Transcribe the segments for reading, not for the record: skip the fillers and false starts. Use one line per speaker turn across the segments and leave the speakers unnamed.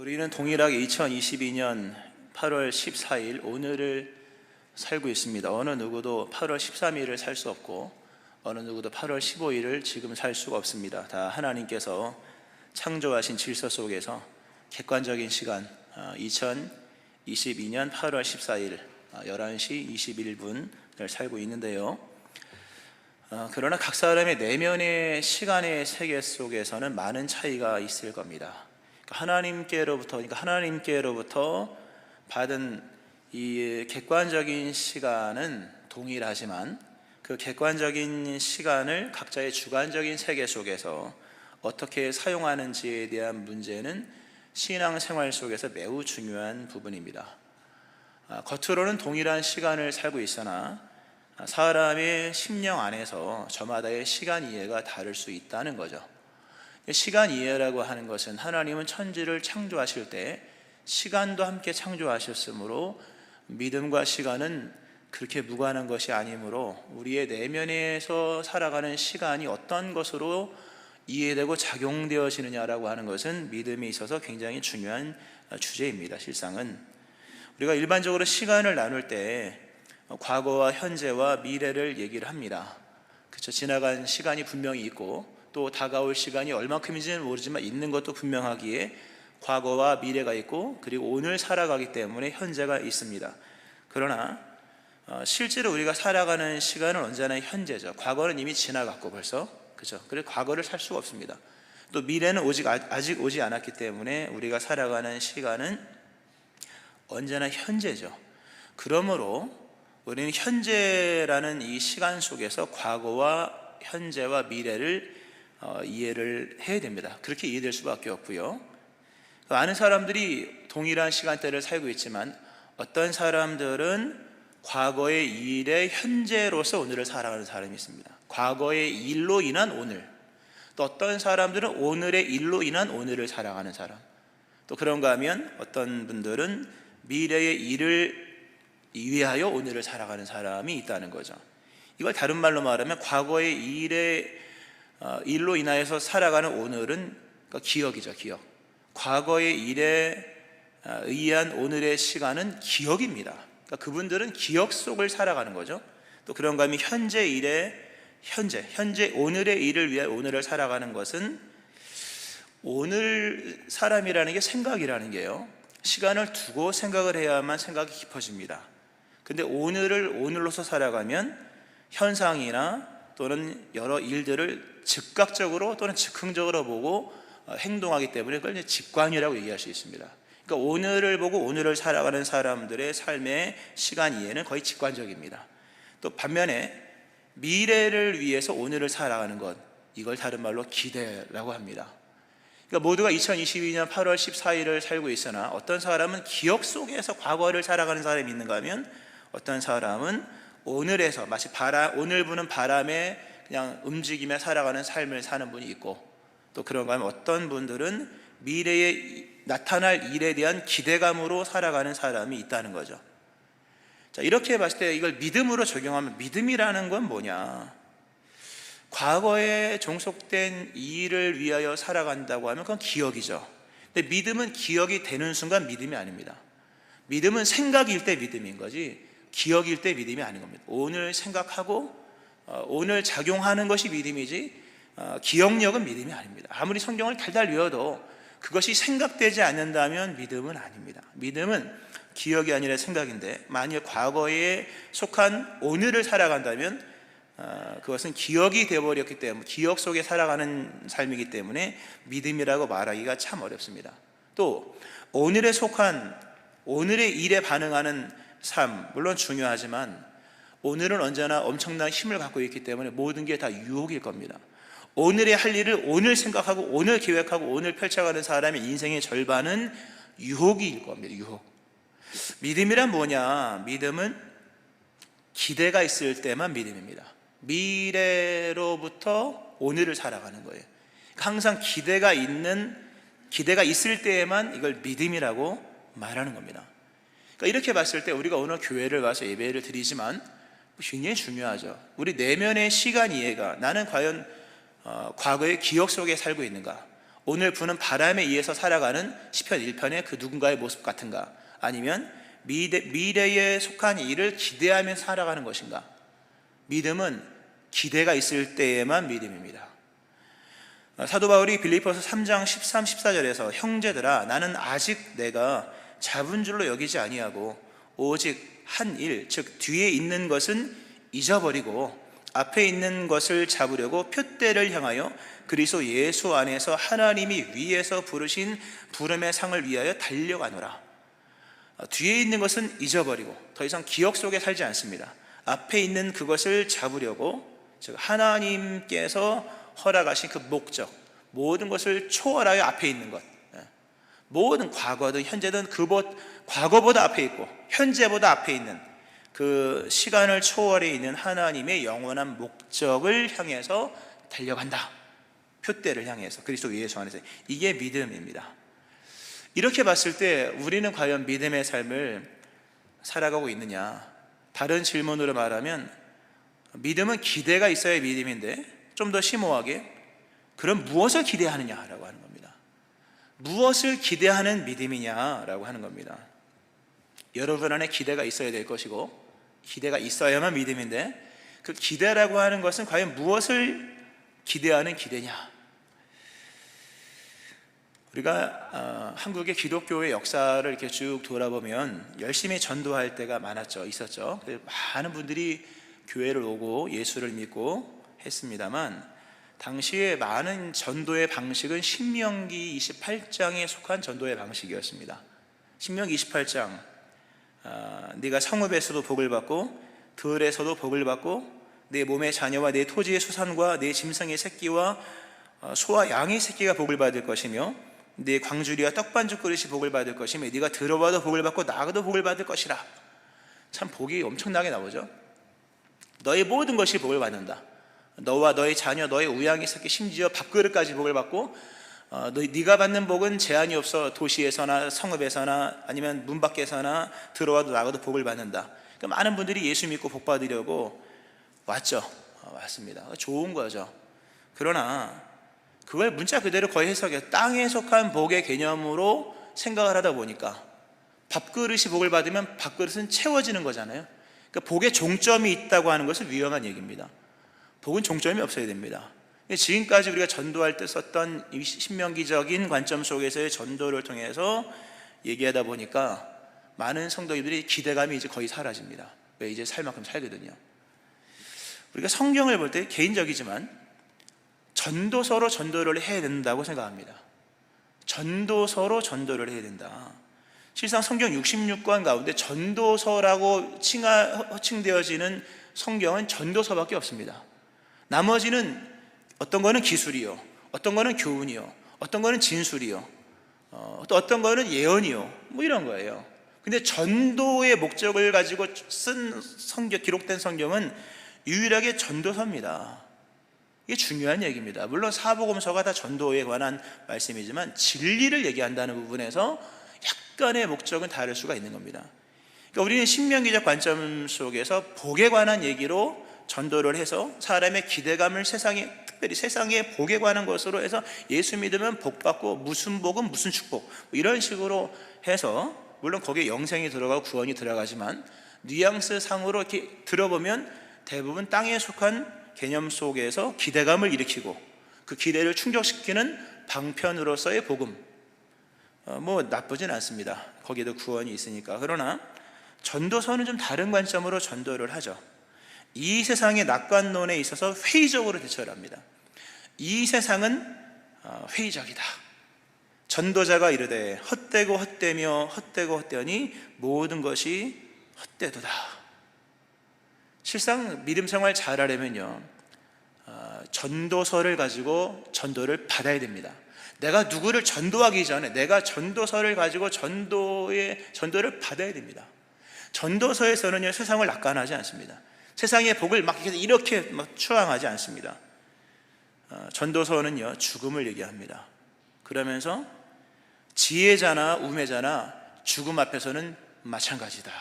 우리는 동일하게 2022년 8월 14일 오늘을 살고 있습니다. 어느 누구도 8월 13일을 살 수 없고 어느 누구도 8월 15일을 지금 살 수가 없습니다. 다 하나님께서 창조하신 질서 속에서 객관적인 시간 2022년 8월 14일 11시 21분을 살고 있는데요. 그러나 각 사람의 내면의 시간의 세계 속에서는 많은 차이가 있을 겁니다. 하나님께로부터 받은 이 객관적인 시간은 동일하지만 그 객관적인 시간을 각자의 주관적인 세계 속에서 어떻게 사용하는지에 대한 문제는 신앙생활 속에서 매우 중요한 부분입니다. 겉으로는 동일한 시간을 살고 있으나 사람의 심령 안에서 저마다의 시간 이해가 다를 수 있다는 거죠. 시간 이해라고 하는 것은 하나님은 천지를 창조하실 때 시간도 함께 창조하셨으므로 믿음과 시간은 그렇게 무관한 것이 아니므로 우리의 내면에서 살아가는 시간이 어떤 것으로 이해되고 작용되어지느냐라고 하는 것은 믿음에 있어서 굉장히 중요한 주제입니다. 실상은 우리가 일반적으로 시간을 나눌 때 과거와 현재와 미래를 얘기를 합니다. 그렇죠? 지나간 시간이 분명히 있고 또 다가올 시간이 얼마큼인지는 모르지만 있는 것도 분명하기에 과거와 미래가 있고 그리고 오늘 살아가기 때문에 현재가 있습니다. 그러나 실제로 우리가 살아가는 시간은 언제나 현재죠. 과거는 이미 지나갔고 벌써, 그렇죠? 그래서 과거를 살 수가 없습니다. 또 미래는 아직 오지 않았기 때문에 우리가 살아가는 시간은 언제나 현재죠. 그러므로 우리는 현재라는 이 시간 속에서 과거와 현재와 미래를 이해를 해야 됩니다. 그렇게 이해될 수밖에 없고요. 많은 사람들이 동일한 시간대를 살고 있지만 어떤 사람들은 과거의 일의 현재로서 오늘을 살아가는 사람이 있습니다. 과거의 일로 인한 오늘, 또 어떤 사람들은 오늘의 일로 인한 오늘을 살아가는 사람, 또 그런가 하면 어떤 분들은 미래의 일을 위하여 오늘을 살아가는 사람이 있다는 거죠. 이걸 다른 말로 말하면 과거의 일로 인하여서 살아가는 오늘은 기억이죠. 기억. 과거의 일에 의한 오늘의 시간은 기억입니다. 그러니까 그분들은 기억 속을 살아가는 거죠. 또 그런가 하면 현재 오늘의 일을 위해 오늘을 살아가는 것은 오늘 사람이라는 게 생각이라는 게요. 시간을 두고 생각을 해야만 생각이 깊어집니다. 근데 오늘을 오늘로서 살아가면 현상이나 또는 여러 일들을 즉각적으로 또는 즉흥적으로 보고 행동하기 때문에 그걸 이제 직관이라고 얘기할 수 있습니다. 그러니까 오늘을 보고 오늘을 살아가는 사람들의 삶의 시간 이해는 거의 직관적입니다. 또 반면에 미래를 위해서 오늘을 살아가는 것, 이걸 다른 말로 기대라고 합니다. 그러니까 모두가 2022년 8월 14일을 살고 있으나 어떤 사람은 기억 속에서 과거를 살아가는 사람이 있는가 하면 어떤 사람은 오늘에서 마치 오늘 부는 바람에 그냥 움직이며 살아가는 삶을 사는 분이 있고 또 그런가 하면 어떤 분들은 미래에 나타날 일에 대한 기대감으로 살아가는 사람이 있다는 거죠. 자, 이렇게 봤을 때 이걸 믿음으로 적용하면 믿음이라는 건 뭐냐? 과거에 종속된 일을 위하여 살아간다고 하면 그건 기억이죠. 근데 믿음은 기억이 되는 순간 믿음이 아닙니다. 믿음은 생각일 때 믿음인 거지 기억일 때 믿음이 아닌 겁니다. 오늘 생각하고 오늘 작용하는 것이 믿음이지 기억력은 믿음이 아닙니다. 아무리 성경을 달달 외워도 그것이 생각되지 않는다면 믿음은 아닙니다. 믿음은 기억이 아니라 생각인데 만약 과거에 속한 오늘을 살아간다면 그것은 기억이 되어버렸기 때문에 기억 속에 살아가는 삶이기 때문에 믿음이라고 말하기가 참 어렵습니다. 또 오늘에 속한 오늘의 일에 반응하는 삶, 물론 중요하지만 오늘은 언제나 엄청난 힘을 갖고 있기 때문에 모든 게 다 유혹일 겁니다. 오늘의 할 일을 오늘 생각하고 오늘 계획하고 오늘 펼쳐가는 사람의 인생의 절반은 유혹일 겁니다. 유혹. 믿음이란 뭐냐? 믿음은 기대가 있을 때만 믿음입니다. 미래로부터 오늘을 살아가는 거예요. 항상 기대가 있을 때에만 이걸 믿음이라고 말하는 겁니다. 그러니까 이렇게 봤을 때 우리가 오늘 교회를 와서 예배를 드리지만 굉장히 중요하죠. 우리 내면의 시간 이해가 나는 과연 과거의 기억 속에 살고 있는가? 오늘 부는 바람에 의해서 살아가는 시편 1편의 그 누군가의 모습 같은가? 아니면 미래에 속한 일을 기대하며 살아가는 것인가? 믿음은 기대가 있을 때에만 믿음입니다. 사도 바울이 빌립보서 3장 13, 14절에서 형제들아 나는 아직 내가 잡은 줄로 여기지 아니하고 오직 한 일, 즉 뒤에 있는 것은 잊어버리고 앞에 있는 것을 잡으려고 표대를 향하여 그리스도 예수 안에서 하나님이 위에서 부르신 부름의 상을 위하여 달려가노라. 뒤에 있는 것은 잊어버리고 더 이상 기억 속에 살지 않습니다. 앞에 있는 그것을 잡으려고, 즉 하나님께서 허락하신 그 목적, 모든 것을 초월하여 앞에 있는 것, 모든 과거든 현재든 과거보다 앞에 있고 현재보다 앞에 있는 그 시간을 초월해 있는 하나님의 영원한 목적을 향해서 달려간다. 표대를 향해서 그리스도 예수 안에서. 이게 믿음입니다. 이렇게 봤을 때 우리는 과연 믿음의 삶을 살아가고 있느냐? 다른 질문으로 말하면 믿음은 기대가 있어야 믿음인데, 좀 더 심오하게 그럼 무엇을 기대하느냐라고 하는 겁니다. 무엇을 기대하는 믿음이냐라고 하는 겁니다. 여러분 안에 기대가 있어야 될 것이고 기대가 있어야만 믿음인데, 그 기대라고 하는 것은 과연 무엇을 기대하는 기대냐? 우리가 한국의 기독교의 역사를 이렇게 쭉 돌아보면 열심히 전도할 때가 있었죠. 많은 분들이 교회를 오고 예수를 믿고 했습니다만, 당시에 많은 전도의 방식은 신명기 28장에 속한 전도의 방식이었습니다. 신명기 28장, 네가 성읍에서도 복을 받고 들에서도 복을 받고 내 몸의 자녀와 내 토지의 수산과 내 짐승의 새끼와 소와 양의 새끼가 복을 받을 것이며 네 광주리와 떡반죽 그릇이 복을 받을 것이며 네가 들어와도 복을 받고 나가도 복을 받을 것이라. 참 복이 엄청나게 나오죠. 너의 모든 것이 복을 받는다. 너와 너의 자녀, 너의 우양의 새끼, 심지어 밥그릇까지 복을 받고, 네가 받는 복은 제한이 없어. 도시에서나 성읍에서나 아니면 문 밖에서나 들어와도 나가도 복을 받는다. 그러니까 많은 분들이 예수 믿고 복 받으려고 왔죠. 왔습니다. 좋은 거죠. 그러나 그걸 문자 그대로 거의 해석해서 땅에 속한 복의 개념으로 생각을 하다 보니까 밥그릇이 복을 받으면 밥그릇은 채워지는 거잖아요. 그러니까 복의 종점이 있다고 하는 것은 위험한 얘기입니다. 복은 종점이 없어야 됩니다. 지금까지 우리가 전도할 때 썼던 이 신명기적인 관점 속에서의 전도를 통해서 얘기하다 보니까 많은 성도님들이 기대감이 이제 거의 사라집니다. 왜? 이제 살 만큼 살거든요. 우리가 성경을 볼 때 개인적이지만 전도서로 전도를 해야 된다고 생각합니다. 전도서로 전도를 해야 된다. 실상 성경 66권 가운데 전도서라고 호칭되어지는 성경은 전도서밖에 없습니다. 나머지는 어떤 거는 기술이요, 어떤 거는 교훈이요, 어떤 거는 진술이요, 또 어떤 거는 예언이요, 뭐 이런 거예요. 근데 전도의 목적을 가지고 쓴 성경, 기록된 성경은 유일하게 전도서입니다. 이게 중요한 얘기입니다. 물론 사복음서가 다 전도에 관한 말씀이지만 진리를 얘기한다는 부분에서 약간의 목적은 다를 수가 있는 겁니다. 그러니까 우리는 신명기적 관점 속에서 복에 관한 얘기로 전도를 해서 사람의 기대감을 특별히 세상의 복에 관한 것으로 해서 예수 믿으면 복 받고 무슨 복은 무슨 축복, 이런 식으로 해서, 물론 거기에 영생이 들어가고 구원이 들어가지만 뉘앙스 상으로 이렇게 들어보면 대부분 땅에 속한 개념 속에서 기대감을 일으키고 그 기대를 충족시키는 방편으로서의 복음, 뭐 나쁘진 않습니다. 거기에도 구원이 있으니까. 그러나 전도서는 좀 다른 관점으로 전도를 하죠. 이 세상의 낙관론에 있어서 회의적으로 대처를 합니다. 이 세상은 회의적이다. 전도자가 이르되 헛되고 헛되며 헛되고 헛되니 모든 것이 헛되도다. 실상 믿음 생활 잘하려면요, 전도서를 가지고 전도를 받아야 됩니다. 내가 누구를 전도하기 전에 내가 전도서를 가지고 전도를 받아야 됩니다. 전도서에서는요, 세상을 낙관하지 않습니다. 세상의 복을 이렇게 추앙하지 않습니다. 전도서는요, 죽음을 얘기합니다. 그러면서 지혜자나 우매자나 죽음 앞에서는 마찬가지다.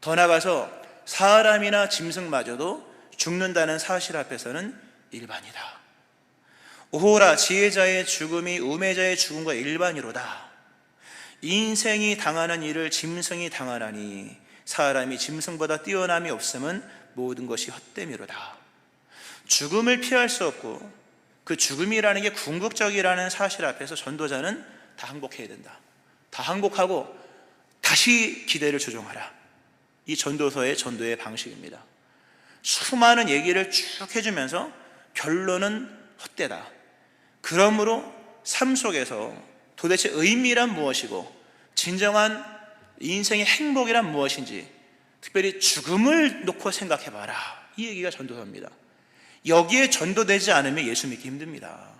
더 나아가서 사람이나 짐승마저도 죽는다는 사실 앞에서는 일반이다. 오호라, 지혜자의 죽음이 우매자의 죽음과 일반이로다. 인생이 당하는 일을 짐승이 당하나니 사람이 짐승보다 뛰어남이 없음은 모든 것이 헛됨이로다. 죽음을 피할 수 없고 그 죽음이라는 게 궁극적이라는 사실 앞에서 전도자는 다 항복해야 된다. 다 항복하고 다시 기대를 조종하라. 이 전도서의 전도의 방식입니다. 수많은 얘기를 쭉 해주면서 결론은 헛되다. 그러므로 삶 속에서 도대체 의미란 무엇이고 진정한 인생의 행복이란 무엇인지 특별히 죽음을 놓고 생각해봐라. 이 얘기가 전도서입니다. 여기에 전도되지 않으면 예수 믿기 힘듭니다.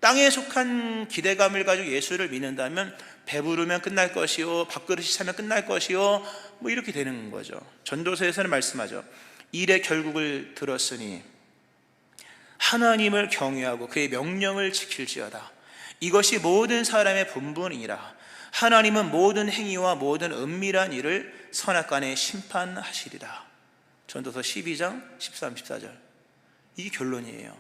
땅에 속한 기대감을 가지고 예수를 믿는다면 배부르면 끝날 것이요, 밥그릇이 차면 끝날 것이요, 뭐 이렇게 되는 거죠. 전도서에서는 말씀하죠. 일의 결국을 들었으니 하나님을 경외하고 그의 명령을 지킬지어다. 이것이 모든 사람의 본분이라. 하나님은 모든 행위와 모든 은밀한 일을 선악간에 심판하시리라. 전도서 12장 13, 14절. 이게 결론이에요.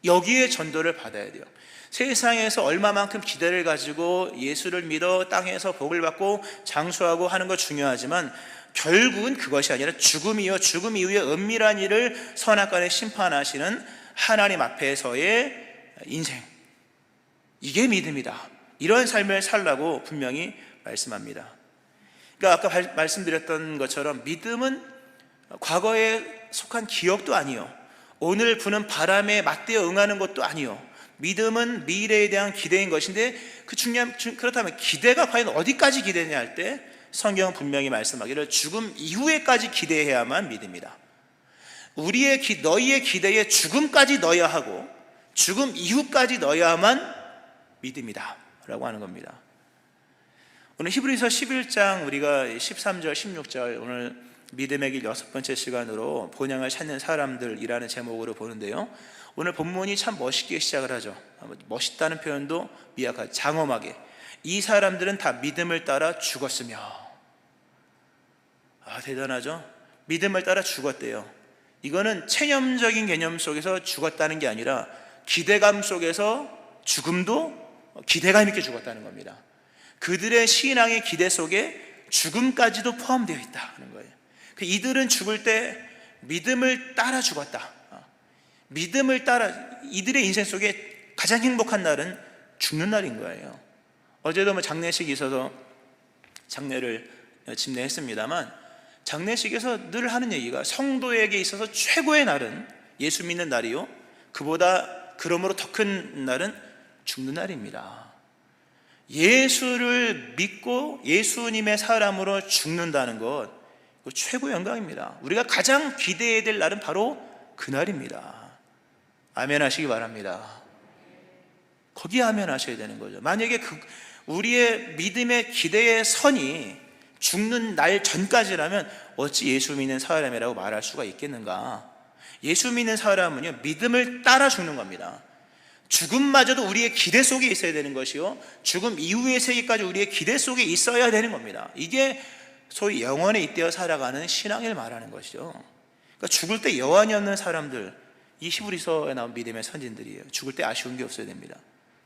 여기에 전도를 받아야 돼요. 세상에서 얼마만큼 기대를 가지고 예수를 믿어 땅에서 복을 받고 장수하고 하는 거 중요하지만 결국은 그것이 아니라 죽음이요, 죽음 이후의 은밀한 일을 선악간에 심판하시는 하나님 앞에서의 인생, 이게 믿음이다. 이런 삶을 살라고 분명히 말씀합니다. 그러니까 아까 말씀드렸던 것처럼 믿음은 과거에 속한 기억도 아니요, 오늘 부는 바람에 맞대어 응하는 것도 아니요, 믿음은 미래에 대한 기대인 것인데 그렇다면 기대가 과연 어디까지 기대냐 할 때 성경은 분명히 말씀하기를 죽음 이후에까지 기대해야만 믿음이다. 너희의 기대에 죽음까지 넣어야 하고 죽음 이후까지 넣어야만 믿음이다 라고 하는 겁니다. 오늘 히브리서 11장 우리가 13절 16절 오늘 믿음의 길 6번째 시간으로 본향을 찾는 사람들이라는 제목으로 보는데요, 오늘 본문이 참 멋있게 시작을 하죠. 멋있다는 표현도 미약하게 장엄하게 이 사람들은 다 믿음을 따라 죽었으며. 대단하죠. 믿음을 따라 죽었대요. 이거는 체념적인 개념 속에서 죽었다는 게 아니라 기대감 속에서 죽음도 기대감 있게 죽었다는 겁니다. 그들의 신앙의 기대 속에 죽음까지도 포함되어 있다는 거예요. 이들은 죽을 때 믿음을 따라 죽었다. 믿음을 따라, 이들의 인생 속에 가장 행복한 날은 죽는 날인 거예요. 어제도 장례식이 있어서 장례를 집례했습니다만 장례식에서 늘 하는 얘기가 성도에게 있어서 최고의 날은 예수 믿는 날이요, 그러므로 더 큰 날은 죽는 날입니다. 예수를 믿고 예수님의 사람으로 죽는다는 것, 최고의 영광입니다. 우리가 가장 기대해야 될 날은 바로 그 날입니다. 아멘 하시기 바랍니다. 거기에 아멘 하셔야 되는 거죠. 만약에 우리의 믿음의 기대의 선이 죽는 날 전까지라면 어찌 예수 믿는 사람이라고 말할 수가 있겠는가? 예수 믿는 사람은요, 믿음을 따라 죽는 겁니다. 죽음마저도 우리의 기대 속에 있어야 되는 것이요, 죽음 이후의 세계까지 우리의 기대 속에 있어야 되는 겁니다. 이게 소위 영원에 잇대어 살아가는 신앙을 말하는 것이죠. 그러니까 죽을 때 여한이 없는 사람들, 이 히브리서에 나온 믿음의 선진들이에요. 죽을 때 아쉬운 게 없어야 됩니다.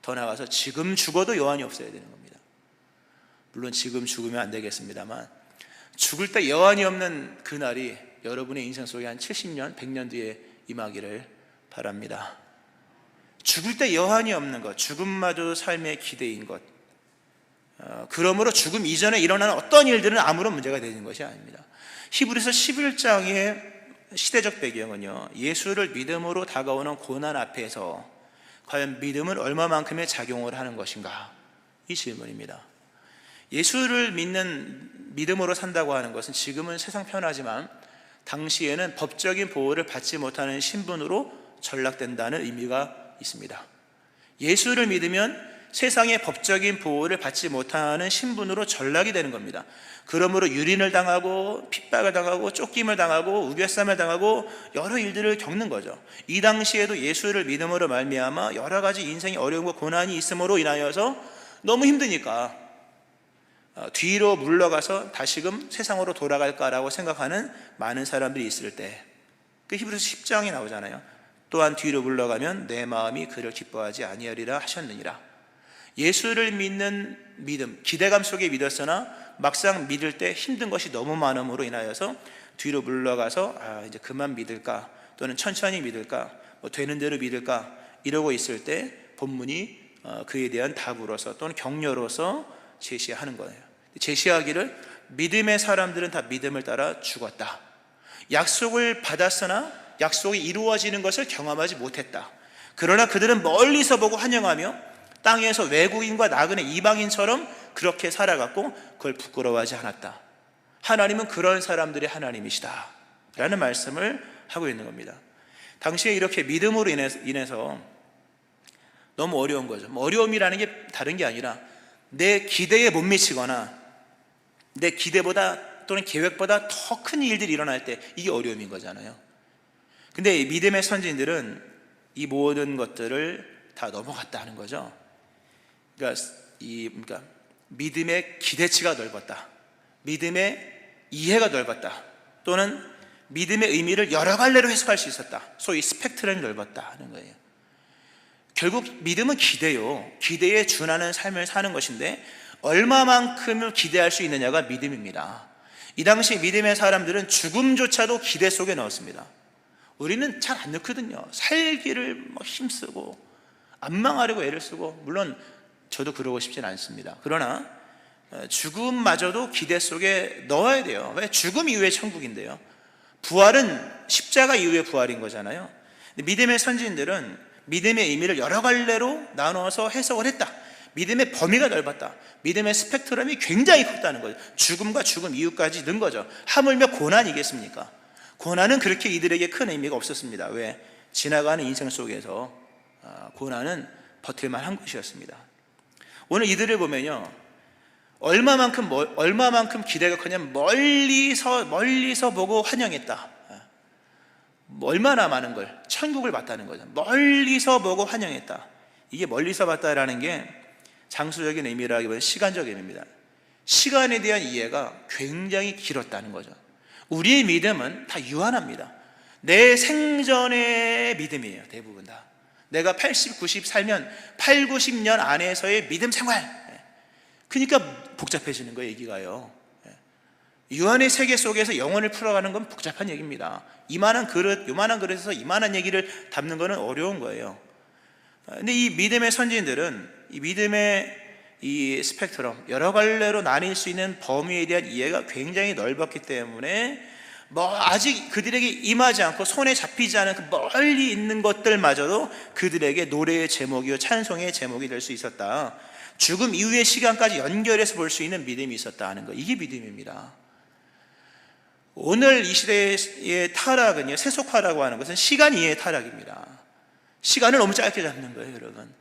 더 나아가서 지금 죽어도 여한이 없어야 되는 겁니다. 물론 지금 죽으면 안 되겠습니다만 죽을 때 여한이 없는 그날이 여러분의 인생 속에 한 70년, 100년 뒤에 임하기를 바랍니다. 죽을 때 여한이 없는 것, 죽음마저 삶의 기대인 것, 그러므로 죽음 이전에 일어나는 어떤 일들은 아무런 문제가 되는 것이 아닙니다. 히브리서 11장의 시대적 배경은요, 예수를 믿음으로 다가오는 고난 앞에서 과연 믿음은 얼마만큼의 작용을 하는 것인가, 이 질문입니다. 예수를 믿음으로 산다고 하는 것은 지금은 세상 편하지만 당시에는 법적인 보호를 받지 못하는 신분으로 전락된다는 의미가 있습니다. 예수를 믿으면 세상의 법적인 보호를 받지 못하는 신분으로 전락이 되는 겁니다. 그러므로 유린을 당하고 핍박을 당하고 쫓김을 당하고 우겨쌈을 당하고 여러 일들을 겪는 거죠. 이 당시에도 예수를 믿음으로 말미암아 여러 가지 인생의 어려움과 고난이 있음으로 인하여서 너무 힘드니까 뒤로 물러가서 다시금 세상으로 돌아갈까라고 생각하는 많은 사람들이 있을 때, 그 히브리서 10장이 나오잖아요. 또한 뒤로 물러가면 내 마음이 그를 기뻐하지 아니하리라 하셨느니라. 예수를 믿는 믿음, 기대감 속에 믿었으나 막상 믿을 때 힘든 것이 너무 많음으로 인하여서 뒤로 물러가서 이제 그만 믿을까, 또는 천천히 믿을까, 뭐 되는 대로 믿을까 이러고 있을 때 본문이 그에 대한 답으로서 또는 격려로서 제시하는 거예요. 제시하기를 믿음의 사람들은 다 믿음을 따라 죽었다. 약속을 받았으나 약속이 이루어지는 것을 경험하지 못했다. 그러나 그들은 멀리서 보고 환영하며 땅에서 외국인과 나그네 이방인처럼 그렇게 살아갔고 그걸 부끄러워하지 않았다. 하나님은 그런 사람들의 하나님이시다 라는 말씀을 하고 있는 겁니다. 당시에 이렇게 믿음으로 인해서 너무 어려운 거죠. 어려움이라는 게 다른 게 아니라 내 기대에 못 미치거나 내 기대보다 또는 계획보다 더 큰 일들이 일어날 때 이게 어려움인 거잖아요. 근데 이 믿음의 선진들은 이 모든 것들을 다 넘어갔다는 거죠. 그러니까 믿음의 기대치가 넓었다, 믿음의 이해가 넓었다, 또는 믿음의 의미를 여러 갈래로 해석할 수 있었다. 소위 스펙트럼이 넓었다 하는 거예요. 결국 믿음은 기대요. 기대에 준하는 삶을 사는 것인데 얼마만큼을 기대할 수 있느냐가 믿음입니다. 이 당시 믿음의 사람들은 죽음조차도 기대 속에 넣었습니다. 우리는 잘 안 넣거든요. 살기를 힘쓰고 안 망하려고 애를 쓰고, 물론 저도 그러고 싶진 않습니다. 그러나 죽음마저도 기대 속에 넣어야 돼요. 왜? 죽음 이후의 천국인데요. 부활은 십자가 이후의 부활인 거잖아요. 믿음의 선진들은 믿음의 의미를 여러 갈래로 나눠서 해석을 했다. 믿음의 범위가 넓었다. 믿음의 스펙트럼이 굉장히 컸다는 거죠. 죽음과 죽음 이후까지 넣은 거죠. 하물며 고난이겠습니까? 고난은 그렇게 이들에게 큰 의미가 없었습니다. 왜? 지나가는 인생 속에서 고난은 버틸만 한 것이었습니다. 오늘 이들을 보면요, 얼마만큼 기대가 크냐면 멀리서 보고 환영했다. 얼마나 많은 걸, 천국을 봤다는 거죠. 멀리서 보고 환영했다. 이게 멀리서 봤다라는 게 장수적인 의미라기보다는 시간적인 의미입니다. 시간에 대한 이해가 굉장히 길었다는 거죠. 우리의 믿음은 다 유한합니다. 내 생전의 믿음이에요. 대부분 다. 내가 80, 90 살면 8, 90년 안에서의 믿음 생활. 그러니까 복잡해지는 거예요, 얘기가요. 유한의 세계 속에서 영혼을 풀어가는 건 복잡한 얘기입니다. 이만한 그릇, 요만한 그릇에서 이만한 얘기를 담는 거는 어려운 거예요. 근데 이 믿음의 선진들은 이 믿음의 이 스펙트럼, 여러 갈래로 나뉠 수 있는 범위에 대한 이해가 굉장히 넓었기 때문에 아직 그들에게 임하지 않고 손에 잡히지 않은 그 멀리 있는 것들마저도 그들에게 노래의 제목이요 찬송의 제목이 될 수 있었다. 죽음 이후의 시간까지 연결해서 볼 수 있는 믿음이 있었다 하는 거, 이게 믿음입니다. 오늘 이 시대의 타락은요, 세속화라고 하는 것은 시간 이해의 타락입니다. 시간을 너무 짧게 잡는 거예요, 여러분.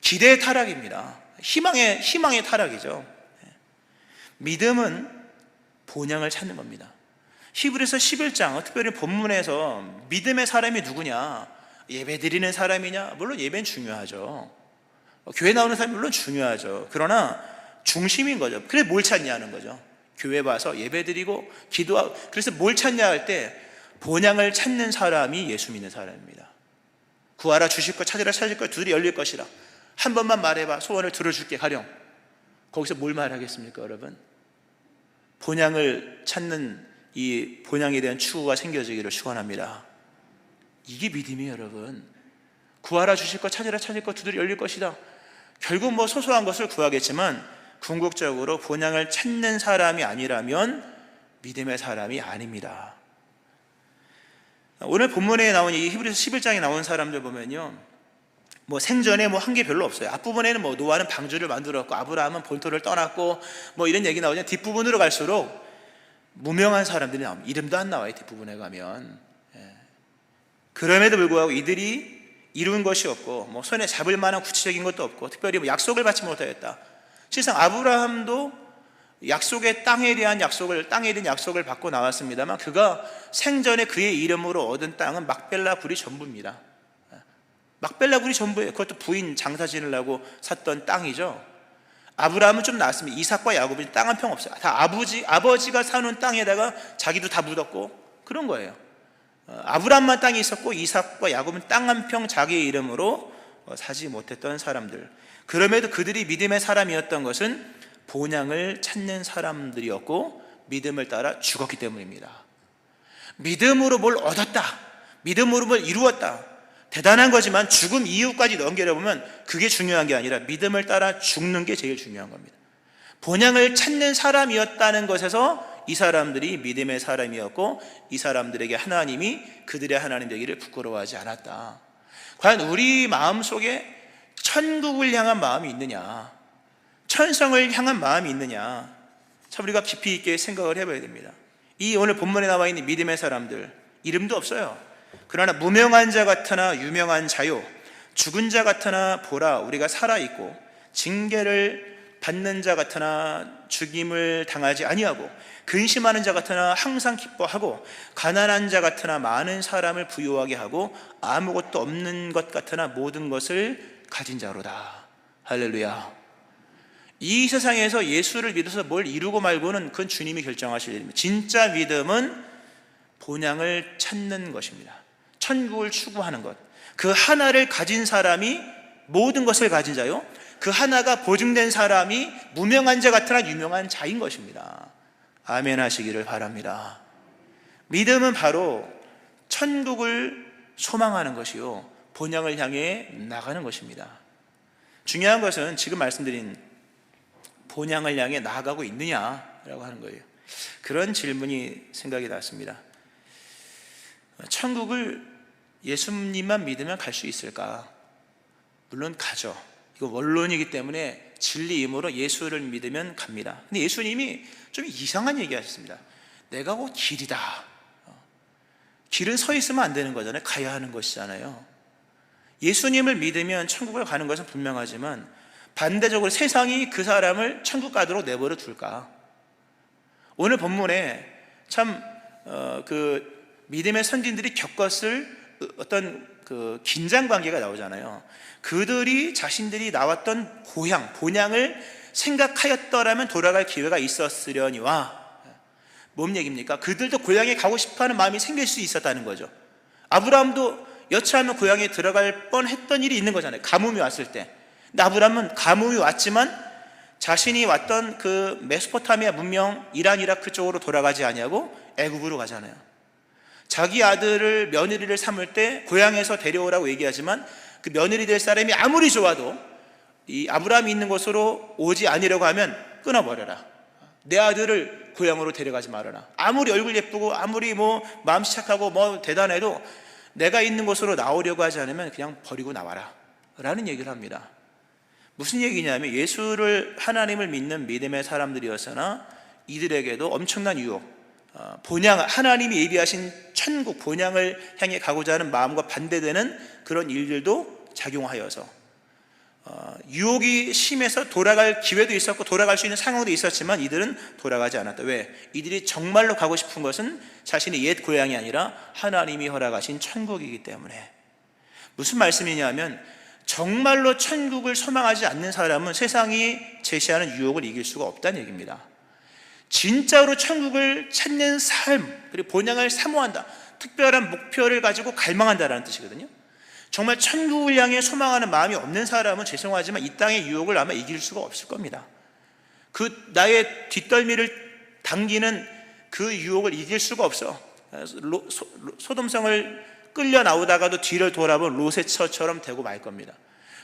기대의 타락입니다. 희망의 타락이죠. 믿음은 본향을 찾는 겁니다. 히브리서 11장, 특별히 본문에서 믿음의 사람이 누구냐, 예배 드리는 사람이냐, 물론 예배는 중요하죠. 교회 나오는 사람이 물론 중요하죠. 그러나 중심인 거죠. 그래서 뭘 찾냐는 거죠. 교회 와서 예배 드리고 기도하고, 그래서 뭘 찾냐 할 때 본향을 찾는 사람이 예수 믿는 사람입니다. 구하라 주실 것, 찾으라 찾을 것, 두드려 열릴 것이라. 한 번만 말해봐, 소원을 들어줄게 가령. 거기서 뭘 말하겠습니까, 여러분? 본향을 찾는 이 본향에 대한 추구가 생겨지기를 축원합니다. 이게 믿음이에요, 여러분. 구하라 주실 것, 찾으라 찾을 것, 두드려 열릴 것이다. 결국 소소한 것을 구하겠지만 궁극적으로 본향을 찾는 사람이 아니라면 믿음의 사람이 아닙니다. 오늘 본문에 나온 이 히브리서 11장에 나온 사람들 보면요, 생전에 한 게 별로 없어요. 앞부분에는 노아는 방주를 만들었고 아브라함은 본토를 떠났고 이런 얘기 나오죠. 뒷부분으로 갈수록 무명한 사람들이 나옵니다. 이름도 안 나와요, 뒷부분에 가면. 그럼에도 불구하고 이들이 이룬 것이 없고 손에 잡을 만한 구체적인 것도 없고 특별히 약속을 받지 못하였다. 실상 아브라함도 약속의 땅에 대한 약속을 받고 나왔습니다만 그가 생전에 그의 이름으로 얻은 땅은 막벨라 굴이 전부입니다. 막벨라 굴이 전부예요. 그것도 부인 장사 지으려고 샀던 땅이죠. 아브라함은 좀 나았습니다. 이삭과 야곱은 땅 한 평 없어요. 다 아버지가 사는 땅에다가 자기도 다 묻었고 그런 거예요. 아브라함만 땅이 있었고 이삭과 야곱은 땅 한 평 자기의 이름으로 사지 못했던 사람들. 그럼에도 그들이 믿음의 사람이었던 것은 본향을 찾는 사람들이었고 믿음을 따라 죽었기 때문입니다. 믿음으로 뭘 얻었다, 믿음으로 뭘 이루었다, 대단한 거지만 죽음 이후까지 넘겨보면 그게 중요한 게 아니라 믿음을 따라 죽는 게 제일 중요한 겁니다. 본향을 찾는 사람이었다는 것에서 이 사람들이 믿음의 사람이었고 이 사람들에게 하나님이 그들의 하나님 되기를 부끄러워하지 않았다. 과연 우리 마음속에 천국을 향한 마음이 있느냐, 천성을 향한 마음이 있느냐, 참 우리가 깊이 있게 생각을 해봐야 됩니다. 이 오늘 본문에 나와 있는 믿음의 사람들, 이름도 없어요. 그러나 무명한 자 같으나 유명한 자요, 죽은 자 같으나 보라 우리가 살아있고, 징계를 받는 자 같으나 죽임을 당하지 아니하고, 근심하는 자 같으나 항상 기뻐하고, 가난한 자 같으나 많은 사람을 부유하게 하고, 아무것도 없는 것 같으나 모든 것을 가진 자로다. 할렐루야. 이 세상에서 예수를 믿어서 뭘 이루고 말고는 그건 주님이 결정하실 일입니다. 진짜 믿음은 본향을 찾는 것입니다. 천국을 추구하는 것. 그 하나를 가진 사람이 모든 것을 가진 자요, 그 하나가 보증된 사람이 무명한 자 같으나 유명한 자인 것입니다. 아멘 하시기를 바랍니다. 믿음은 바로 천국을 소망하는 것이요, 본향을 향해 나가는 것입니다. 중요한 것은 지금 말씀드린 본향을 향해 나아가고 있느냐라고 하는 거예요. 그런 질문이 생각이 났습니다. 천국을 예수님만 믿으면 갈 수 있을까? 물론 가죠. 이거 원론이기 때문에 진리임으로 예수를 믿으면 갑니다. 근데 예수님이 좀 이상한 얘기 하셨습니다. 내가 곧 길이다. 길은 서 있으면 안 되는 거잖아요. 가야 하는 것이잖아요. 예수님을 믿으면 천국을 가는 것은 분명하지만 반대적으로 세상이 그 사람을 천국 가도록 내버려 둘까? 오늘 본문에 참 믿음의 선진들이 겪었을 어떤 그 긴장 관계가 나오잖아요. 그들이 자신들이 나왔던 고향, 본향을 생각하였더라면 돌아갈 기회가 있었으려니와, 뭔 얘기입니까? 그들도 고향에 가고 싶어하는 마음이 생길 수 있었다는 거죠. 아브라함도 여차하면 고향에 들어갈 뻔했던 일이 있는 거잖아요. 가뭄이 왔을 때. 근데 아브라함은 가뭄이 왔지만 자신이 왔던 그 메소포타미아 문명, 이란, 이라크 쪽으로 돌아가지 아니하고 애굽으로 가잖아요. 자기 아들을 며느리를 삼을 때 고향에서 데려오라고 얘기하지만 그 며느리 될 사람이 아무리 좋아도 이 아브라함이 있는 곳으로 오지 않으려고 하면 끊어버려라. 내 아들을 고향으로 데려가지 말아라. 아무리 얼굴 예쁘고 아무리 마음 착하고 대단해도 내가 있는 곳으로 나오려고 하지 않으면 그냥 버리고 나와라 라는 얘기를 합니다. 무슨 얘기냐면 예수를, 하나님을 믿는 믿음의 사람들이었으나 이들에게도 엄청난 유혹, 본향, 하나님이 예비하신 천국 본향을 향해 가고자 하는 마음과 반대되는 그런 일들도 작용하여서 유혹이 심해서 돌아갈 기회도 있었고 돌아갈 수 있는 상황도 있었지만 이들은 돌아가지 않았다. 왜? 이들이 정말로 가고 싶은 것은 자신의 옛 고향이 아니라 하나님이 허락하신 천국이기 때문에. 무슨 말씀이냐면 정말로 천국을 소망하지 않는 사람은 세상이 제시하는 유혹을 이길 수가 없다는 얘기입니다. 진짜로 천국을 찾는 삶, 그리고 본향을 사모한다, 특별한 목표를 가지고 갈망한다라는 뜻이거든요. 정말 천국을 향해 소망하는 마음이 없는 사람은 죄송하지만 이 땅의 유혹을 아마 이길 수가 없을 겁니다. 그 나의 뒷덜미를 당기는 그 유혹을 이길 수가 없어. 소돔성을 끌려 나오다가도 뒤를 돌아본 롯의 처처럼 되고 말 겁니다.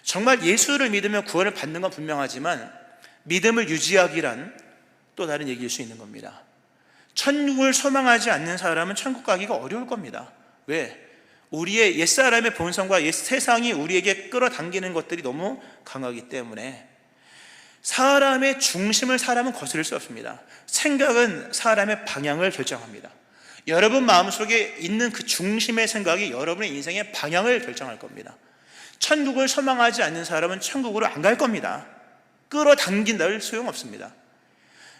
정말 예수를 믿으면 구원을 받는 건 분명하지만 믿음을 유지하기란 또 다른 얘기일 수 있는 겁니다. 천국을 소망하지 않는 사람은 천국 가기가 어려울 겁니다. 왜? 우리의 옛사람의 본성과 옛 세상이 우리에게 끌어당기는 것들이 너무 강하기 때문에. 사람의 중심을 사람은 거스를 수 없습니다. 생각은 사람의 방향을 결정합니다. 여러분 마음속에 있는 그 중심의 생각이 여러분의 인생의 방향을 결정할 겁니다. 천국을 소망하지 않는 사람은 천국으로 안 갈 겁니다. 끌어당긴다 할 소용없습니다.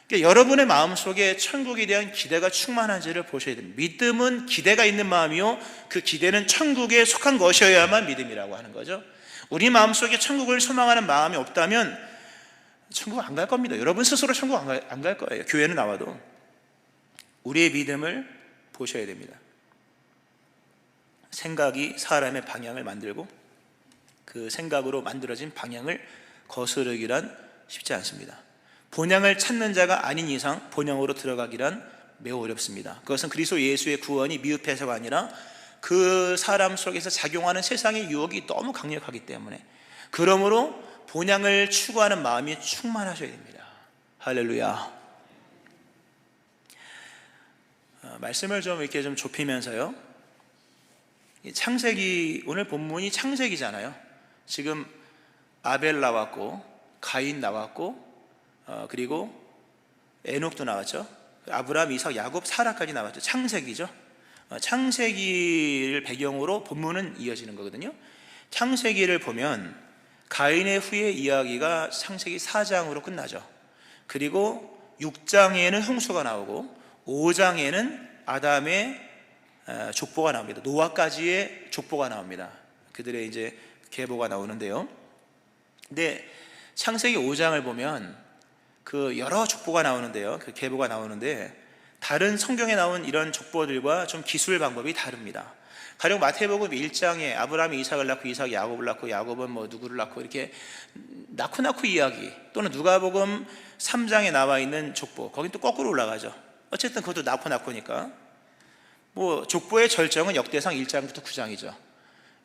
그러니까 여러분의 마음속에 천국에 대한 기대가 충만한지를 보셔야 됩니다. 믿음은 기대가 있는 마음이요, 그 기대는 천국에 속한 것이어야만 믿음이라고 하는 거죠. 우리 마음속에 천국을 소망하는 마음이 없다면 천국 안 갈 겁니다. 여러분 스스로 천국 안 갈 거예요. 교회는 나와도. 우리의 믿음을 보셔야 됩니다. 생각이 사람의 방향을 만들고 그 생각으로 만들어진 방향을 거스르기란 쉽지 않습니다. 본향을 찾는 자가 아닌 이상 본향으로 들어가기란 매우 어렵습니다. 그것은 그리스도 예수의 구원이 미흡해서가 아니라 그 사람 속에서 작용하는 세상의 유혹이 너무 강력하기 때문에, 그러므로 본향을 추구하는 마음이 충만하셔야 됩니다. 할렐루야. 말씀을 좀 이렇게 좀 좁히면서요, 창세기, 오늘 본문이 창세기잖아요. 지금 아벨 나왔고 가인 나왔고 그리고 에녹도 나왔죠. 아브라함, 이삭, 야곱, 사라까지 나왔죠. 창세기죠. 창세기를 배경으로 본문은 이어지는 거거든요. 창세기를 보면 가인의 후의 이야기가 창세기 4장으로 끝나죠. 그리고 6장에는 홍수가 나오고 5장에는 아담의 족보가 나옵니다. 노아까지의 족보가 나옵니다. 그들의 이제 계보가 나오는데요. 근데 창세기 5장을 보면 그 여러 족보가 나오는데요. 그 계보가 나오는데 다른 성경에 나온 이런 족보들과 좀 기술 방법이 다릅니다. 가령 마태복음 1장에 아브라함이 이삭을 낳고 이삭이 야곱을 낳고 야곱은 뭐 누구를 낳고 이렇게 낳고 이야기, 또는 누가복음 3장에 나와 있는 족보, 거긴 또 거꾸로 올라가죠. 어쨌든 그것도 낳고니까 뭐 족보의 절정은 역대상 1장부터 9장이죠.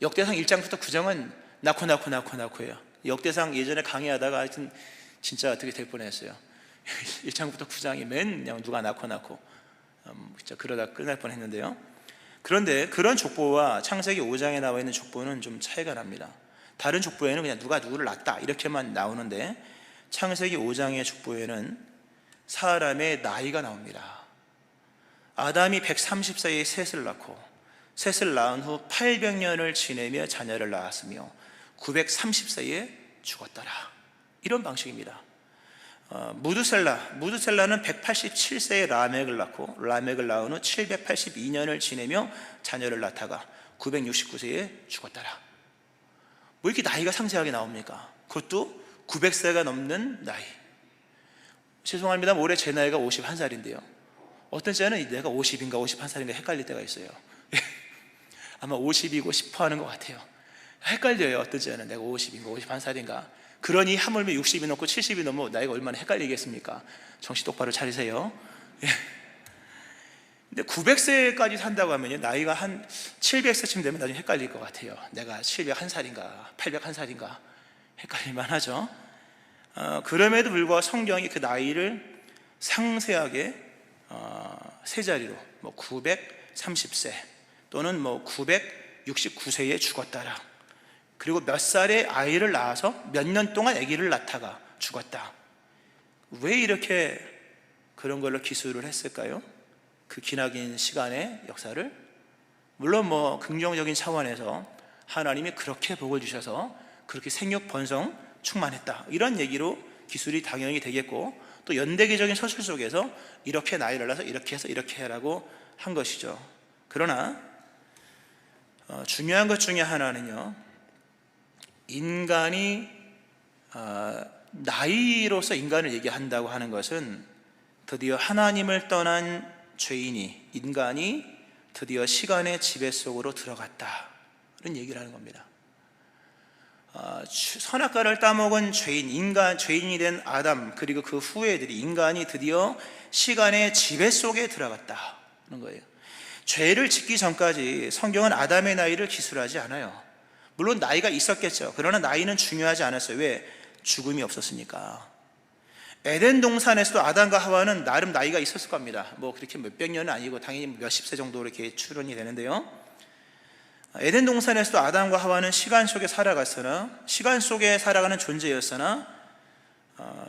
역대상 1장부터 9장은 낳고예요. 역대상 예전에 강의하다가 하여튼 진짜 어떻게 될 뻔했어요. 1장부터 9장이 맨 그냥 누가 낳고 진짜 그러다 끝날 뻔했는데요. 그런데 그런 족보와 창세기 5장에 나와 있는 족보는 좀 차이가 납니다. 다른 족보에는 그냥 누가 누구를 낳았다 이렇게만 나오는데 창세기 5장의 족보에는 사람의 나이가 나옵니다. 아담이 130세에 셋을 낳고 셋을 낳은 후 800년을 지내며 자녀를 낳았으며 930세에 죽었더라. 이런 방식입니다. 무드셀라는 187세에 라멕을 낳고 라멕을 낳은 후 782년을 지내며 자녀를 낳다가 969세에 죽었더라. 뭐 이렇게 나이가 상세하게 나옵니까? 그것도 900세가 넘는 나이. 죄송합니다. 올해 제 나이가 51살인데요 어떤 때는 내가 50인가 51살인가 헷갈릴 때가 있어요. 아마 50이고 싶어 하는 것 같아요. 헷갈려요. 어떤 때는 내가 50인가 51살인가. 그러니 하물며 60이 넘고 70이 넘으면 나이가 얼마나 헷갈리겠습니까? 정신 똑바로 차리세요. 근데 900세까지 산다고 하면요, 나이가 한 700세쯤 되면 나중에 헷갈릴 것 같아요. 내가 701살인가 801살인가 헷갈릴만 하죠. 그럼에도 불구하고 성경이 그 나이를 상세하게 세 자리로 뭐 930세 또는 뭐 969세에 죽었다라, 그리고 몇 살에 아이를 낳아서 몇 년 동안 아기를 낳다가 죽었다. 왜 이렇게 그런 걸로 기술을 했을까요? 그 기나긴 시간의 역사를. 물론 뭐 긍정적인 차원에서 하나님이 그렇게 복을 주셔서 그렇게 생육 번성 충만했다, 이런 얘기로 기술이 당연히 되겠고, 또 연대기적인 서술 속에서 이렇게 나이를 낳아서 이렇게 해서 이렇게 해라고 한 것이죠. 그러나 중요한 것 중에 하나는요, 인간이 나이로서 인간을 얘기한다고 하는 것은 드디어 하나님을 떠난 죄인이, 인간이 드디어 시간의 지배 속으로 들어갔다, 이런 얘기를 하는 겁니다. 선악과를 따먹은 죄인이 된 아담, 그리고 그 후예들이, 인간이 드디어 시간의 지배 속에 들어갔다 하는 거예요. 죄를 짓기 전까지 성경은 아담의 나이를 기술하지 않아요. 물론 나이가 있었겠죠. 그러나 나이는 중요하지 않았어요. 왜? 죽음이 없었으니까. 에덴 동산에서도 아담과 하와는 나름 나이가 있었을 겁니다. 뭐 그렇게 몇백 년은 아니고 당연히 몇십 세 정도 이렇게 추론이 되는데요. 에덴 동산에서도 아담과 하와는 시간 속에 살아갔으나, 시간 속에 살아가는 존재였으나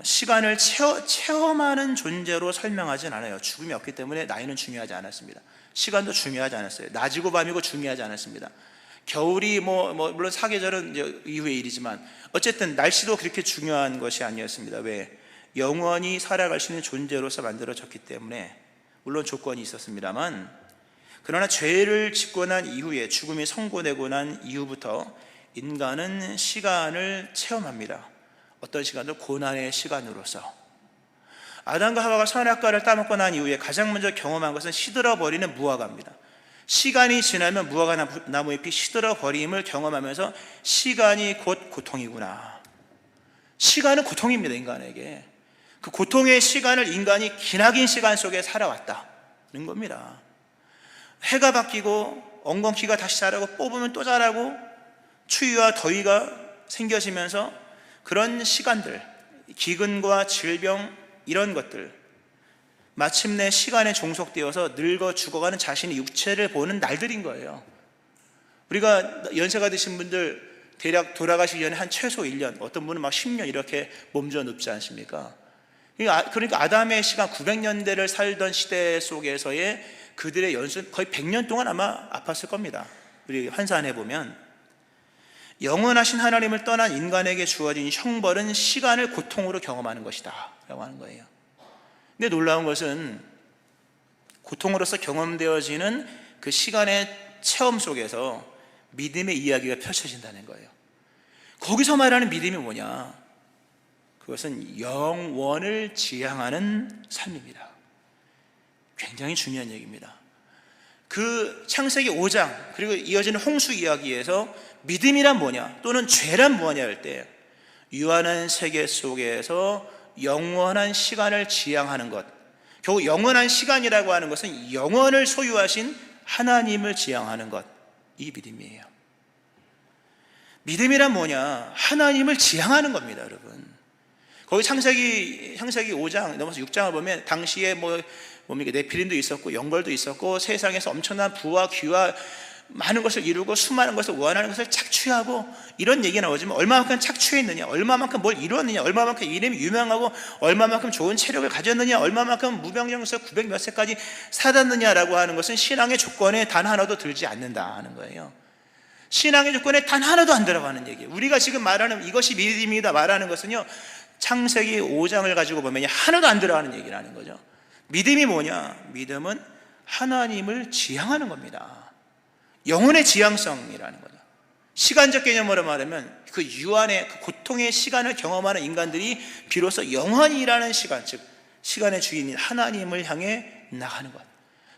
시간을 체험하는 존재로 설명하진 않아요. 죽음이 없기 때문에 나이는 중요하지 않았습니다. 시간도 중요하지 않았어요. 낮이고 밤이고 중요하지 않았습니다. 겨울이 물론 사계절은 이제 이후의 일이지만 어쨌든 날씨도 그렇게 중요한 것이 아니었습니다. 왜? 영원히 살아갈 수 있는 존재로서 만들어졌기 때문에. 물론 조건이 있었습니다만, 그러나 죄를 짓고 난 이후에, 죽음이 선고되고 난 이후부터 인간은 시간을 체험합니다. 어떤 시간도 고난의 시간으로서. 아담과 하와가 선악과를 따먹고 난 이후에 가장 먼저 경험한 것은 시들어버리는 무화과입니다. 시간이 지나면 무화과 나무잎이 시들어 버림을 경험하면서 시간이 곧 고통이구나. 시간은 고통입니다, 인간에게. 그 고통의 시간을 인간이 기나긴 시간 속에 살아왔다는 겁니다. 해가 바뀌고 엉겅퀴가 다시 자라고 뽑으면 또 자라고 추위와 더위가 생겨지면서 그런 시간들, 기근과 질병 이런 것들, 마침내 시간에 종속되어서 늙어 죽어가는 자신의 육체를 보는 날들인 거예요. 우리가 연세가 드신 분들 대략 돌아가시기 전에 한 최소 1년, 어떤 분은 막 10년 이렇게 몸져 눕지 않습니까? 그러니까 아담의 시간 900년대를 살던 시대 속에서의 그들의 연수 거의 100년 동안 아마 아팠을 겁니다. 우리 환산해 보면 영원하신 하나님을 떠난 인간에게 주어진 형벌은 시간을 고통으로 경험하는 것이다 라고 하는 거예요. 근데 놀라운 것은 고통으로서 경험되어지는 그 시간의 체험 속에서 믿음의 이야기가 펼쳐진다는 거예요. 거기서 말하는 믿음이 뭐냐? 그것은 영원을 지향하는 삶입니다. 굉장히 중요한 얘기입니다. 그 창세기 5장 그리고 이어지는 홍수 이야기에서 믿음이란 뭐냐 또는 죄란 뭐냐 할 때 유한한 세계 속에서 영원한 시간을 지향하는 것, 결국 영원한 시간이라고 하는 것은 영원을 소유하신 하나님을 지향하는 것, 이 믿음이에요. 믿음이란 뭐냐? 하나님을 지향하는 겁니다, 여러분. 거기 창세기 5장 넘어서 6장을 보면 당시에 뭡니까? 네피림도 있었고 영벌도 있었고 세상에서 엄청난 부와 귀와 많은 것을 이루고 수많은 것을 원하는 것을 착취하고 이런 얘기가 나오지만 얼마만큼 착취했느냐, 얼마만큼 뭘 이루었느냐, 얼마만큼 이름이 유명하고 얼마만큼 좋은 체력을 가졌느냐, 얼마만큼 무병장수 900 몇 세까지 살았느냐라고 하는 것은 신앙의 조건에 단 하나도 들지 않는다 하는 거예요. 신앙의 조건에 단 하나도 안 들어가는 얘기예요. 우리가 지금 말하는 이것이 믿음이다 말하는 것은요, 창세기 5장을 가지고 보면 하나도 안 들어가는 얘기라는 거죠. 믿음이 뭐냐? 믿음은 하나님을 지향하는 겁니다. 영혼의 지향성이라는 거죠. 시간적 개념으로 말하면 그 유한의 그 고통의 시간을 경험하는 인간들이 비로소 영원이라는 시간, 즉 시간의 주인인 하나님을 향해 나가는 것,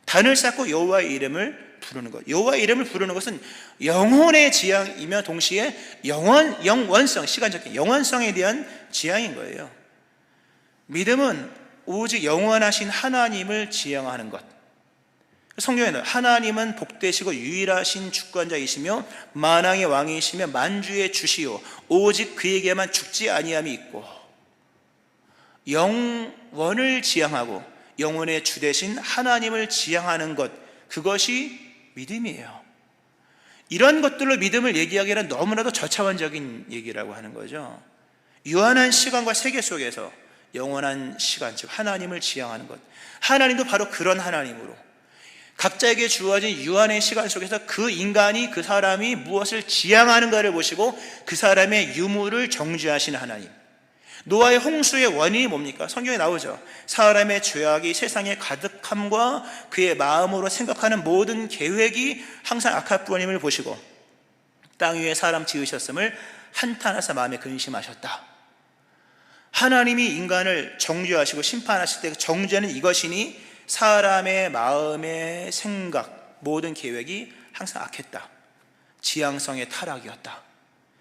단을 쌓고 여호와의 이름을 부르는 것. 여호와의 이름을 부르는 것은 영혼의 지향이며 동시에 영원성, 시간적 영원성에 대한 지향인 거예요. 믿음은 오직 영원하신 하나님을 지향하는 것. 성경에는 하나님은 복되시고 유일하신 주권자이시며 만왕의 왕이시며 만주의 주시오 오직 그에게만 죽지 아니함이 있고, 영원을 지향하고 영원의 주 되신 하나님을 지향하는 것, 그것이 믿음이에요. 이런 것들로 믿음을 얘기하기에는 너무나도 저차원적인 얘기라고 하는 거죠. 유한한 시간과 세계 속에서 영원한 시간, 즉 하나님을 지향하는 것, 하나님도 바로 그런 하나님으로 각자에게 주어진 유한의 시간 속에서 그 인간이, 그 사람이 무엇을 지향하는가를 보시고 그 사람의 유무를 정죄하시는 하나님. 노아의 홍수의 원인이 뭡니까? 성경에 나오죠. 사람의 죄악이 세상에 가득함과 그의 마음으로 생각하는 모든 계획이 항상 악할 뿐임을 보시고 땅 위에 사람 지으셨음을 한탄하사 마음에 근심하셨다. 하나님이 인간을 정죄하시고 심판하실 때 정죄는 이것이니 사람의 마음의 생각, 모든 계획이 항상 악했다. 지향성의 타락이었다.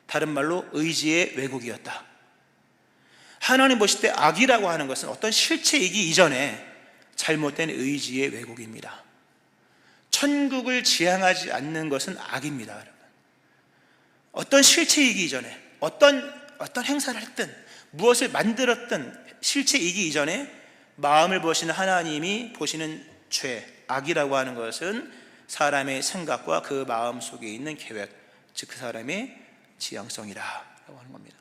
다른 말로 의지의 왜곡이었다. 하나님 보실 때 악이라고 하는 것은 어떤 실체이기 이전에 잘못된 의지의 왜곡입니다. 천국을 지향하지 않는 것은 악입니다, 여러분. 어떤 실체이기 이전에 어떤 행사를 했든 무엇을 만들었든 실체이기 이전에 마음을 보시는 하나님이 보시는 죄, 악이라고 하는 것은 사람의 생각과 그 마음 속에 있는 계획, 즉 그 사람의 지향성이라고 하는 겁니다.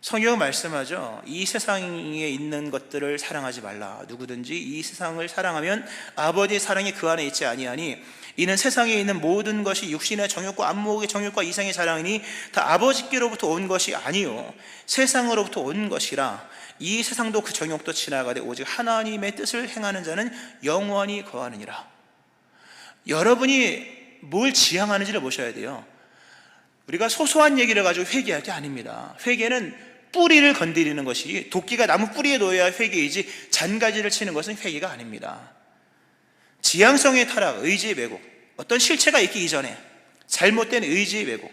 성경은 말씀하죠. 이 세상에 있는 것들을 사랑하지 말라. 누구든지 이 세상을 사랑하면 아버지의 사랑이 그 안에 있지 아니하니 이는 세상에 있는 모든 것이 육신의 정욕과 안목의 정욕과 이생의 자랑이니 다 아버지께로부터 온 것이 아니요 세상으로부터 온 것이라. 이 세상도 그 정욕도 지나가되 오직 하나님의 뜻을 행하는 자는 영원히 거하느니라. 여러분이 뭘 지향하는지를 보셔야 돼요. 우리가 소소한 얘기를 가지고 회개할 게 아닙니다. 회개는 뿌리를 건드리는 것이, 도끼가 나무 뿌리에 놓여야 회개이지 잔가지를 치는 것은 회개가 아닙니다. 지향성의 타락, 의지의 왜곡, 어떤 실체가 있기 이전에 잘못된 의지의 왜곡,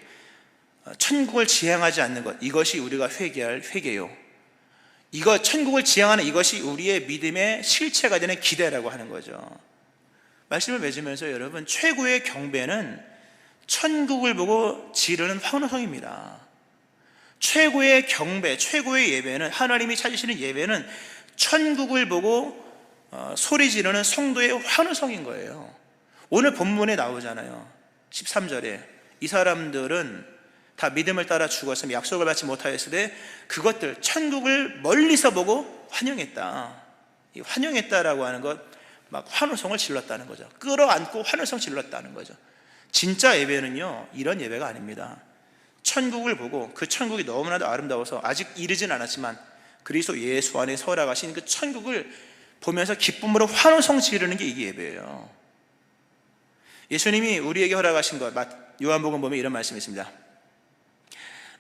천국을 지향하지 않는 것, 이것이 우리가 회개할 회개요. 천국을 지향하는 이것이 우리의 믿음의 실체가 되는 기대라고 하는 거죠. 말씀을 맺으면서 여러분, 최고의 경배는 천국을 보고 지르는 환호성입니다. 최고의 경배, 최고의 예배는, 하나님이 찾으시는 예배는 천국을 보고 소리 지르는 성도의 환호성인 거예요. 오늘 본문에 나오잖아요. 13절에 이 사람들은 다 믿음을 따라 죽었으며 약속을 받지 못하였을 때 그것들 천국을 멀리서 보고 환영했다. 이 환영했다라고 하는 것, 막 환호성을 질렀다는 거죠. 끌어안고 환호성 질렀다는 거죠. 진짜 예배는요, 이런 예배가 아닙니다. 천국을 보고 그 천국이 너무나도 아름다워서 아직 이르진 않았지만 그리스도 예수 안에 살아가신 그 천국을 보면서 기쁨으로 환호성 지르는 게 이게 예배예요. 예수님이 우리에게 허락하신 것, 요한복음 보면 이런 말씀이 있습니다.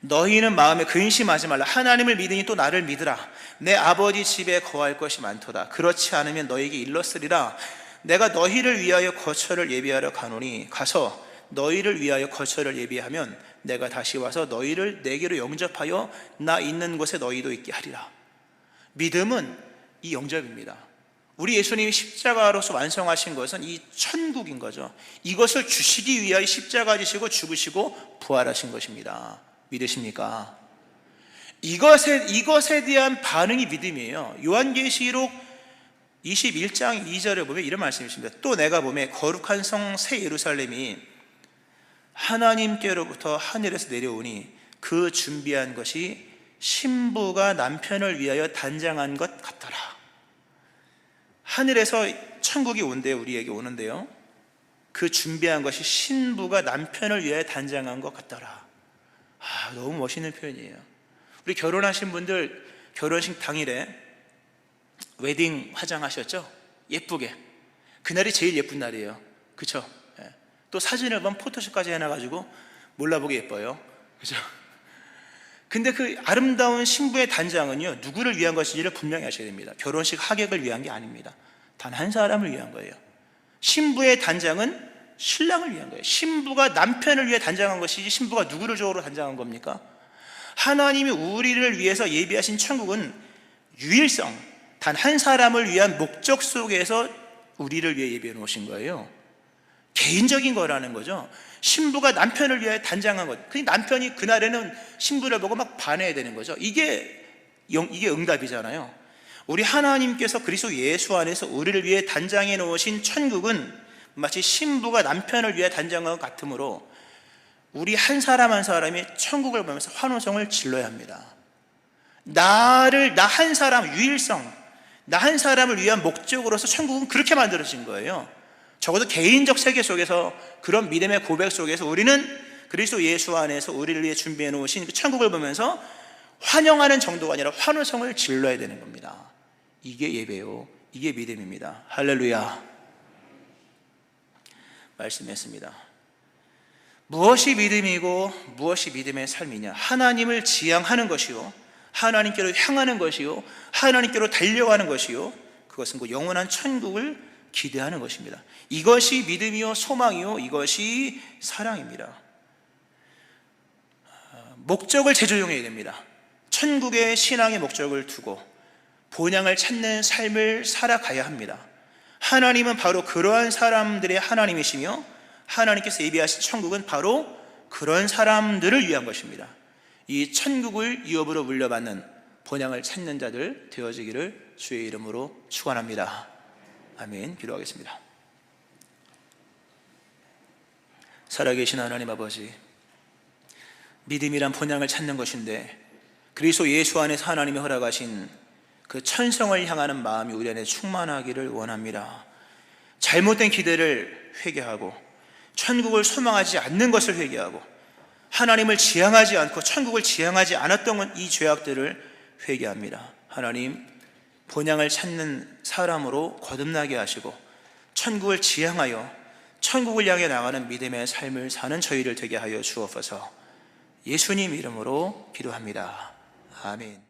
너희는 마음에 근심하지 말라. 하나님을 믿으니 또 나를 믿으라. 내 아버지 집에 거할 것이 많도다. 그렇지 않으면 너희에게 일렀으리라. 내가 너희를 위하여 거처를 예비하러 가노니 가서 너희를 위하여 거처를 예비하면 내가 다시 와서 너희를 내게로 영접하여 나 있는 곳에 너희도 있게 하리라. 믿음은 이 영접입니다. 우리 예수님이 십자가로서 완성하신 것은 이 천국인 거죠. 이것을 주시기 위하여 십자가 지시고 죽으시고 부활하신 것입니다. 믿으십니까? 이것에 대한 반응이 믿음이에요. 요한계시록 21장 2절에 보면 이런 말씀이 있습니다. 또 내가 보매 거룩한 성 새 예루살렘이 하나님께로부터 하늘에서 내려오니 그 준비한 것이 신부가 남편을 위하여 단장한 것 같더라. 하늘에서 천국이 온대요. 우리에게 오는데요, 그 준비한 것이 신부가 남편을 위하여 단장한 것 같더라. 너무 멋있는 표현이에요. 우리 결혼하신 분들 결혼식 당일에 웨딩 화장하셨죠? 예쁘게. 그날이 제일 예쁜 날이에요. 그쵸? 또 사진을 보면 포토샵까지 해놔가지고 몰라보게 예뻐요. 그죠? 근데 그 아름다운 신부의 단장은요, 누구를 위한 것인지를 분명히 아셔야 됩니다. 결혼식 하객을 위한 게 아닙니다. 단 한 사람을 위한 거예요. 신부의 단장은 신랑을 위한 거예요. 신부가 남편을 위해 단장한 것이지 신부가 누구를 좋아로 단장한 겁니까? 하나님이 우리를 위해서 예비하신 천국은 유일성, 단 한 사람을 위한 목적 속에서 우리를 위해 예비해 놓으신 거예요. 개인적인 거라는 거죠. 신부가 남편을 위해 단장한 것. 그 남편이 그날에는 신부를 보고 막 반해야 되는 거죠. 이게 응답이잖아요. 우리 하나님께서 그리스도 예수 안에서 우리를 위해 단장해 놓으신 천국은 마치 신부가 남편을 위해 단장한 것 같으므로 우리 한 사람 한 사람이 천국을 보면서 환호성을 질러야 합니다. 나 한 사람, 유일성, 나 한 사람을 위한 목적으로서 천국은 그렇게 만들어진 거예요. 적어도 개인적 세계 속에서, 그런 믿음의 고백 속에서 우리는 그리스도 예수 안에서 우리를 위해 준비해 놓으신 그 천국을 보면서 환영하는 정도가 아니라 환호성을 질러야 되는 겁니다. 이게 예배요, 이게 믿음입니다. 할렐루야. 말씀했습니다. 무엇이 믿음이고 무엇이 믿음의 삶이냐? 하나님을 지향하는 것이요, 하나님께로 향하는 것이요, 하나님께로 달려가는 것이요, 그것은 그 영원한 천국을 기대하는 것입니다. 이것이 믿음이요 소망이요, 이것이 사랑입니다. 목적을 재조정해야 됩니다. 천국의 신앙의 목적을 두고 본향을 찾는 삶을 살아가야 합니다. 하나님은 바로 그러한 사람들의 하나님이시며 하나님께서 예비하신 천국은 바로 그런 사람들을 위한 것입니다. 이 천국을 유업으로 물려받는 본향을 찾는 자들 되어지기를 주의 이름으로 축원합니다. 아멘. 기도하겠습니다. 살아계신 하나님 아버지, 믿음이란 본향을 찾는 것인데 그리스도 예수 안에서 하나님이 허락하신 그 천성을 향하는 마음이 우리 안에 충만하기를 원합니다. 잘못된 기대를 회개하고 천국을 소망하지 않는 것을 회개하고 하나님을 지향하지 않고 천국을 지향하지 않았던 이 죄악들을 회개합니다. 하나님, 본향을 찾는 사람으로 거듭나게 하시고 천국을 지향하여 천국을 향해 나가는 믿음의 삶을 사는 저희를 되게 하여 주옵소서. 예수님 이름으로 기도합니다. 아멘.